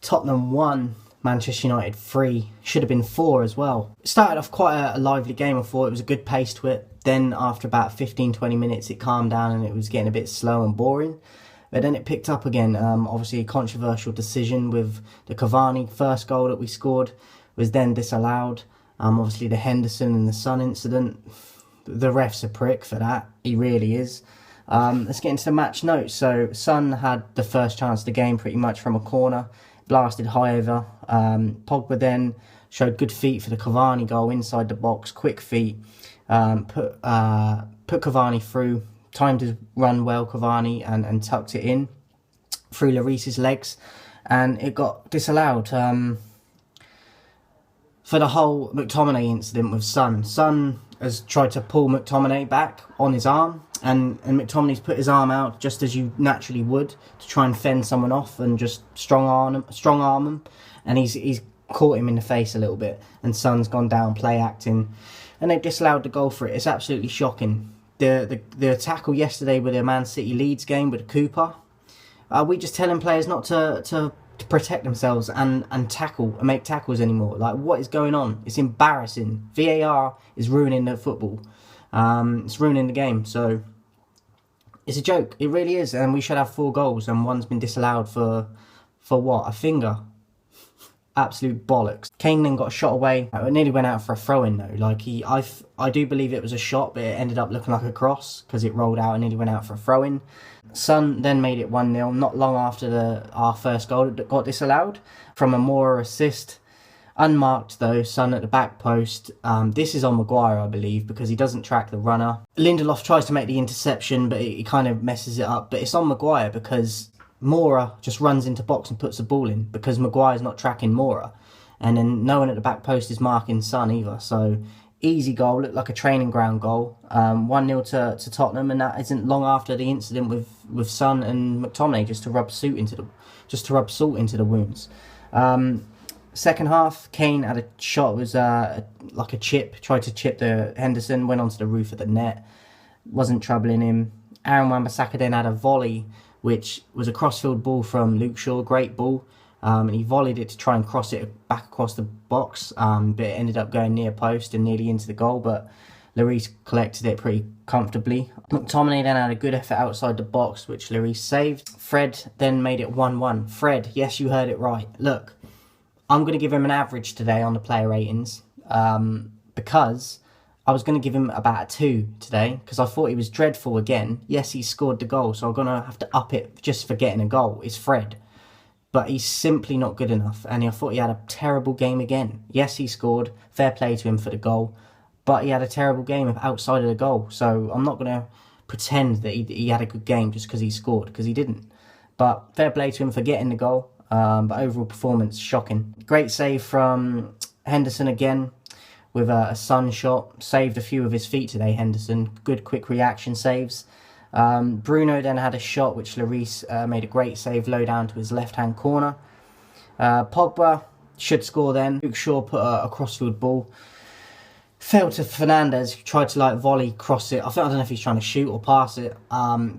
Tottenham 1, Manchester United 3. Should have been 4 as well. It started off quite a lively game. I thought it was a good pace to it. Then after about 15-20 minutes it calmed down and it was getting a bit slow and boring. But then it picked up again. Obviously a controversial decision with the Cavani first goal that we scored was then disallowed. Obviously the Henderson and the Son incident. The ref's a prick for that. He really is. Let's get into the match notes. So Son had the first chance of the game pretty much from a corner. Blasted high over. Pogba then showed good feet for the Cavani goal inside the box. Quick feet. Put Cavani through. Timed his run well, Cavani, and tucked it in through Lloris's legs. And it got disallowed. For the whole McTominay incident with Son. Son has tried to pull McTominay back on his arm. And McTominay's put his arm out just as you naturally would to try and fend someone off and just strong arm him. And he's caught him in the face a little bit. And Son's gone down, play acting. And they've disallowed the goal for it. It's absolutely shocking. The tackle yesterday with the Man City Leeds game with Cooper. We just telling players not to protect themselves and tackle and make tackles anymore. Like, what is going on? It's embarrassing. VAR is ruining the football. It's ruining the game. So it's a joke. It really is. And we should have 4 goals and one's been disallowed for what? A finger. Absolute bollocks. Kane then got shot away. It nearly went out for a throw-in though. Like I do believe it was a shot, but it ended up looking like a cross because it rolled out and nearly went out for a throw-in. Son then made it 1-0. Not long after our first goal that got disallowed from a Moura assist. Unmarked though, Son at the back post. This is on Maguire, I believe, because he doesn't track the runner. Lindelof tries to make the interception, but he kind of messes it up. But it's on Maguire because Moura just runs into box and puts the ball in because Maguire's not tracking Moura. And then no one at the back post is marking Son either. So easy goal, looked like a training ground goal. 1-0 to Tottenham, and that isn't long after the incident with Son and McTominay, just to rub salt into the wounds. Second half, Kane had a shot. It was like a chip. Tried to chip the Henderson, went onto the roof of the net. Wasn't troubling him. Aaron Wan-Bissaka then had a volley, which was a crossfield ball from Luke Shaw. Great ball. And he volleyed it to try and cross it back across the box. But it ended up going near post and nearly into the goal. But Lloris collected it pretty comfortably. McTominay then had a good effort outside the box, which Lloris saved. Fred then made it 1-1. Fred, yes, you heard it right. Look, I'm going to give him an average today on the player ratings because I was going to give him about a 2 today because I thought he was dreadful again. Yes, he scored the goal, so I'm going to have to up it just for getting a goal. It's Fred. But he's simply not good enough, and I thought he had a terrible game again. Yes, he scored. Fair play to him for the goal. But he had a terrible game outside of the goal. So I'm not going to pretend that he had a good game just because he scored, because he didn't. But fair play to him for getting the goal. But overall performance, shocking. Great save from Henderson again with a Son shot. Saved a few of his feet today, Henderson. Good quick reaction saves. Bruno then had a shot which Lloris made a great save low down to his left-hand corner. Pogba should score then. Luke Shaw put a crossfield ball. Fell to Fernandez, who tried to volley, cross it. I don't know if he's trying to shoot or pass it.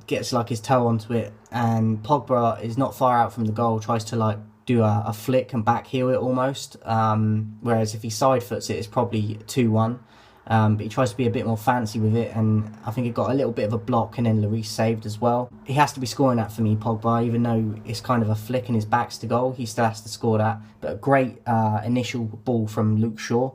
Gets his toe onto it, and Pogba is not far out from the goal. Tries to do a flick and back heel it almost. Whereas if he side foots it, it's probably 2-1. But he tries to be a bit more fancy with it, and I think it got a little bit of a block, and then Lloris saved as well. He has to be scoring that for me, Pogba, even though it's kind of a flick and his back's to goal. He still has to score that. But a great initial ball from Luke Shaw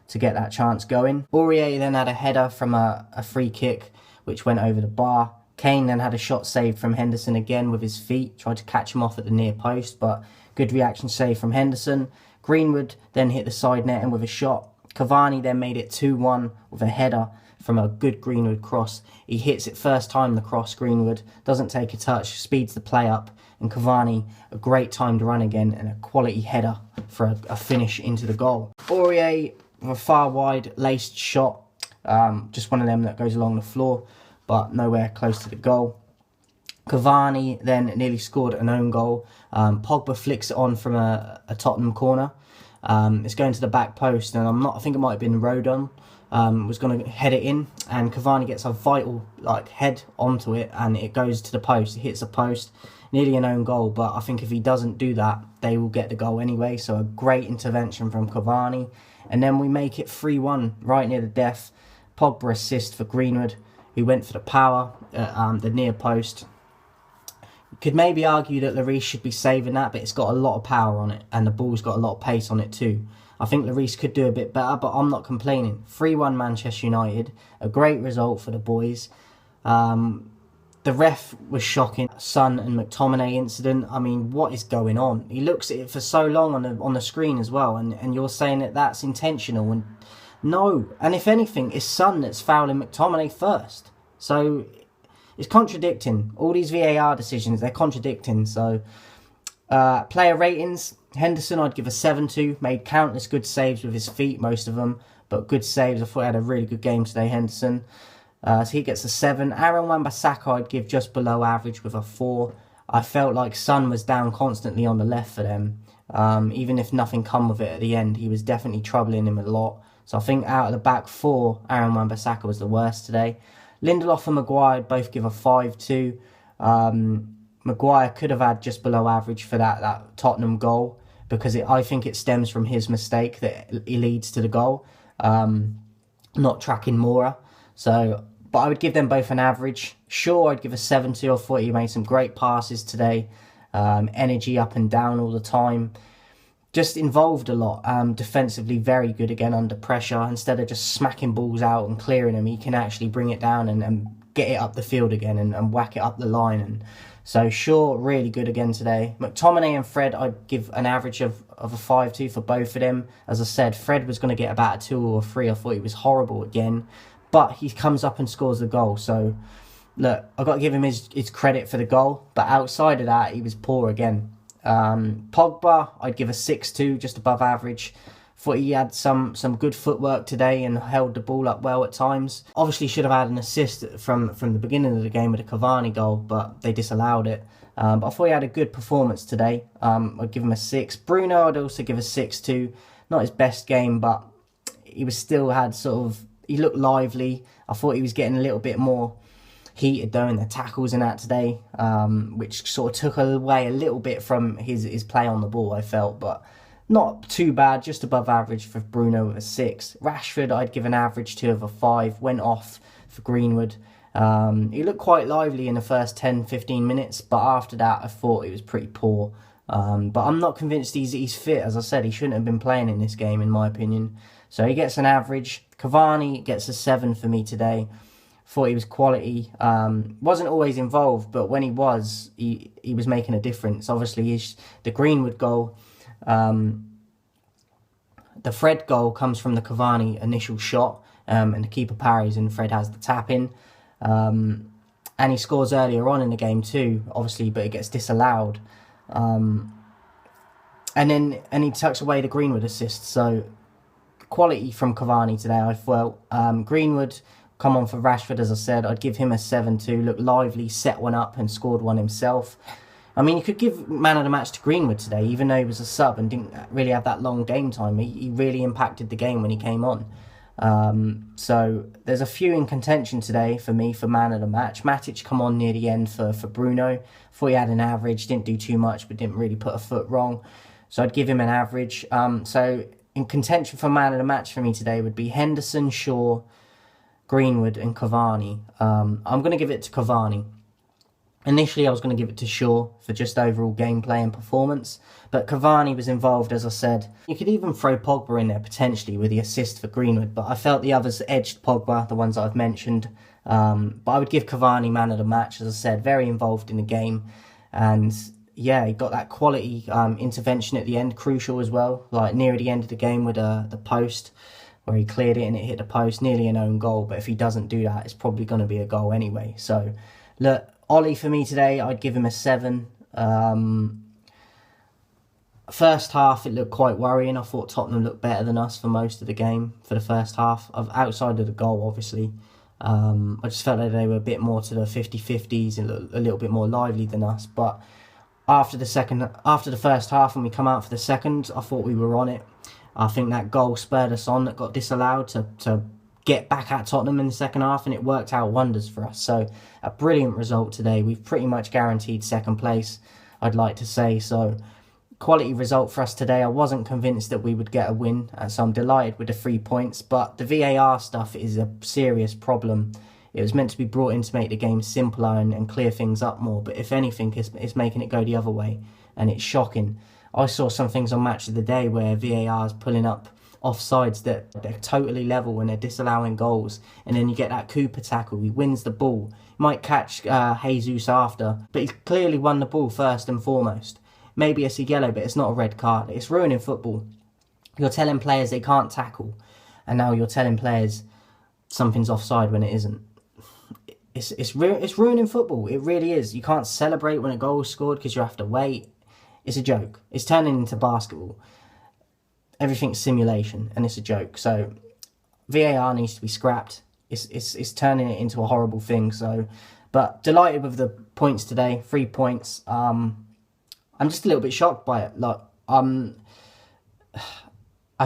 to get that chance going. Aurier then had a header from a free kick which went over the bar. Kane then had a shot saved from Henderson again with his feet, tried to catch him off at the near post, but good reaction save from Henderson. Greenwood then hit the side netting with a shot. Cavani then made it 2-1 with a header from a good Greenwood cross. He hits it first time, the cross, Greenwood, doesn't take a touch, speeds the play up, and Cavani, a great time to run again and a quality header for a finish into the goal. Aurier with a far wide laced shot, just one of them that goes along the floor, but nowhere close to the goal. Cavani then nearly scored an own goal. Pogba flicks it on from a Tottenham corner. It's going to the back post, and I think it might have been Rodon, was going to head it in, and Cavani gets a vital head onto it, and it goes to the post. It hits the post, nearly an own goal, but I think if he doesn't do that, they will get the goal anyway. So a great intervention from Cavani. And then we make it 3-1 right near the death. Pogba assist for Greenwood, who went for the power at the near post. You could maybe argue that Lloris should be saving that, but it's got a lot of power on it, and the ball's got a lot of pace on it too. I think Lloris could do a bit better, but I'm not complaining. 3-1 Manchester United, a great result for the boys. The ref was shocking. Son and McTominay incident. I mean, what is going on? He looks at it for so long on the screen as well, and you're saying that that's intentional. And no, and if anything, it's Son that's fouling McTominay first. So it's contradicting. All these VAR decisions, they're contradicting. So player ratings, Henderson I'd give a 7 to. Made countless good saves with his feet, most of them, but good saves. I thought he had a really good game today, Henderson. So he gets a 7. Aaron Wan-Bissaka I'd give just below average with a 4. I felt like Son was down constantly on the left for them. Even if nothing come of it at the end, he was definitely troubling him a lot. So I think out of the back 4, Aaron Wan-Bissaka was the worst today. Lindelof and Maguire I'd both give a 5 to. Maguire could have had just below average for that Tottenham goal, because I think it stems from his mistake that he leads to the goal, not tracking Mora. So, but I would give them both an average. Shaw I'd give a 7 to. I thought he made some great passes today. Energy up and down all the time. Just involved a lot. Defensively very good again under pressure. Instead of just smacking balls out and clearing them, he can actually bring it down and get it up the field again and whack it up the line. And so Shaw really good again today. McTominay and Fred I'd give an average of a 5 to for both of them. As I said, Fred was going to get about a 2 or a 3. I thought he was horrible again. But he comes up and scores the goal. So, look, I've got to give him his credit for the goal. But outside of that, he was poor again. Pogba, I'd give a 6 to, just above average. Thought he had some good footwork today and held the ball up well at times. Obviously should have had an assist from the beginning of the game with a Cavani goal, but they disallowed it. But I thought he had a good performance today. I'd give him a 6. Bruno, I'd also give a 6 to. Not his best game, but he was still had sort of... He looked lively. I thought he was getting a little bit more heated though in the tackles and that today, which sort of took away a little bit from his play on the ball, I felt, but not too bad, just above average for Bruno with a 6. Rashford, I'd give an average to of a 5, went off for Greenwood. He looked quite lively in the first 10-15 minutes, but after that I thought he was pretty poor. But I'm not convinced he's fit. As I said, he shouldn't have been playing in this game in my opinion. So he gets an average. Cavani gets a 7 for me today. Thought he was quality. Wasn't always involved, but when he was, he was making a difference. Obviously, the Greenwood goal, the Fred goal comes from the Cavani initial shot, and the keeper parries, and Fred has the tap in. And he scores earlier on in the game too, obviously, but it gets disallowed. And he tucks away the Greenwood assist. So quality from Cavani today, I felt. Greenwood come on for Rashford, as I said. I'd give him a 7 too. Looked lively, set one up and scored one himself. I mean, you could give man of the match to Greenwood today, even though he was a sub and didn't really have that long game time. He really impacted the game when he came on. So there's a few in contention today for me for man of the match. Matic come on near the end for Bruno. Thought he had an average, didn't do too much, but didn't really put a foot wrong. So I'd give him an average. So in contention for man of the match for me today would be Henderson, Shaw, Greenwood and Cavani. I'm going to give it to Cavani. Initially I was going to give it to Shaw for just overall gameplay and performance, but Cavani was involved, as I said. You could even throw Pogba in there potentially with the assist for Greenwood, but I felt the others edged Pogba, the ones that I've mentioned. But I would give Cavani man of the match, as I said, very involved in the game. And yeah, he got that quality intervention at the end, crucial as well, like near the end of the game with the post, where he cleared it and it hit the post, nearly an own goal. But if he doesn't do that, it's probably going to be a goal anyway. So look, Ollie for me today, I'd give him a 7. First half, it looked quite worrying. I thought Tottenham looked better than us for most of the game, for the first half, outside of the goal, obviously. I just felt like they were a bit more to the 50-50s and a little bit more lively than us. But after the first half, when we come out for the second, I thought we were on it. I think that goal spurred us on, that got disallowed, to get back at Tottenham in the second half, and it worked out wonders for us. So a brilliant result today. We've pretty much guaranteed second place, I'd like to say. So quality result for us today. I wasn't convinced that we would get a win, so I'm delighted with the 3 points. But the VAR stuff is a serious problem. It was meant to be brought in to make the game simpler and clear things up more, but if anything, it's making it go the other way, and it's shocking. I saw some things on Match of the Day where VAR is pulling up offsides that they're totally level and they're disallowing goals, and then you get that Cooper tackle. He wins the ball. He might catch Jesus after, but he's clearly won the ball first and foremost. Maybe it's a yellow, but it's not a red card. It's ruining football. You're telling players they can't tackle, and now you're telling players something's offside when it isn't. It's ruining football. It really is. You can't celebrate when a goal is scored because you have to wait. It's a joke. It's turning into basketball. Everything's simulation, and it's a joke. So VAR needs to be scrapped. It's turning it into a horrible thing. So, but delighted with the points today. 3 points. I'm just a little bit shocked by it. Like, I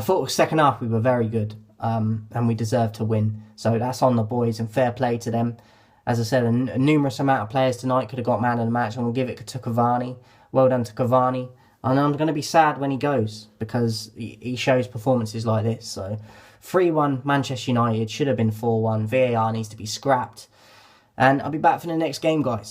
thought second half we were very good, and we deserved to win. So that's on the boys, and fair play to them. As I said, a numerous amount of players tonight could have got man of the match. I'm going to give it to Cavani. Well done to Cavani. And I'm going to be sad when he goes, because he shows performances like this. So 3-1 Manchester United, should have been 4-1. VAR needs to be scrapped. And I'll be back for the next game, guys.